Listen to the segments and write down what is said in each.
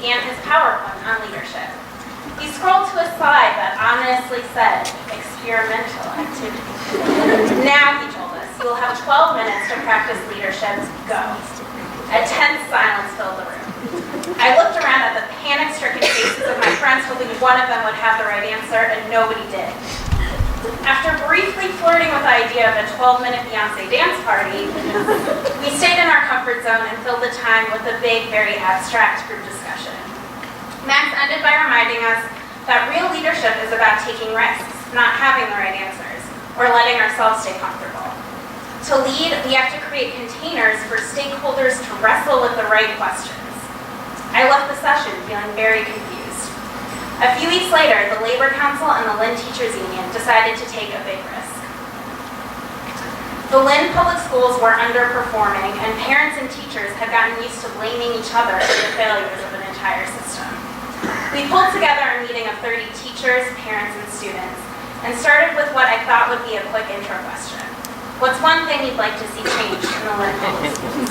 began his PowerPoint on leadership. He scrolled to a slide that ominously said, experimental activity. Now, he told us, you will have 12 minutes to practice leadership. Go. A tense silence filled the room. I looked around at the panic-stricken faces of my friends, hoping one of them would have the right answer, and nobody did. After briefly flirting with the idea of a 12-minute Beyonce dance party, we stayed in our comfort zone and filled the time with a big, very abstract group discussion. Max ended by reminding us that real leadership is about taking risks, not having the right answers, or letting ourselves stay comfortable. To lead, we have to create containers for stakeholders to wrestle with the right questions. I left the session feeling very confused. A few weeks later, the Labor Council and the Lynn Teachers Union decided to take a big risk. The Lynn public schools were underperforming, and parents and teachers had gotten used to blaming each other for the failures of an entire system. We pulled together a meeting of 30 teachers, parents, and students, and started with what I thought would be a quick intro question. What's one thing you'd like to see changed in the Lynn public schools?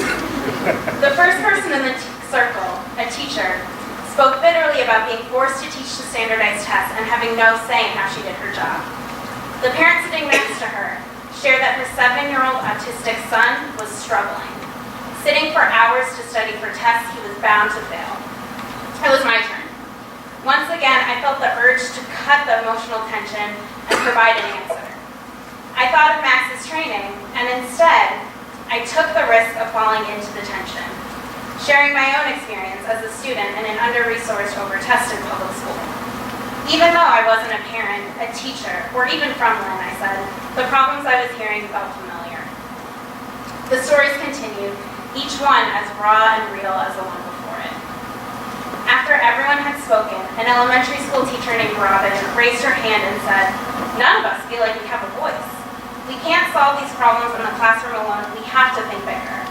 The first person in the circle, a teacher, spoke bitterly about being forced to teach the standardized tests and having no say in how she did her job. The parent sitting next to her shared that her 7-year-old autistic son was struggling. Sitting for hours to study for tests he was bound to fail. It was my turn. Once again, I felt the urge to cut the emotional tension and provide an answer. I thought of Max's training, and instead, I took the risk of falling into the tension, sharing my own experience as a student in an under-resourced, over-tested public school. Even though I wasn't a parent, a teacher, or even from Lynn, I said, the problems I was hearing felt familiar. The stories continued, each one as raw and real as the one before it. After everyone had spoken, an elementary school teacher named Robin raised her hand and said, "None of us feel like we have a voice. We can't solve these problems in the classroom alone. We have to think bigger."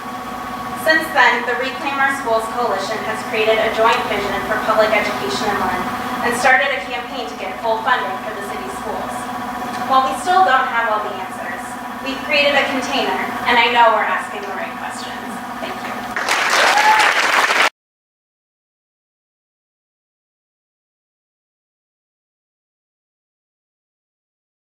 Since then, the Reclaim Our Schools Coalition has created a joint vision for public education in Lynn and started a campaign to get full funding for the city's schools. While we still don't have all the answers, we've created a container, and I know we're asking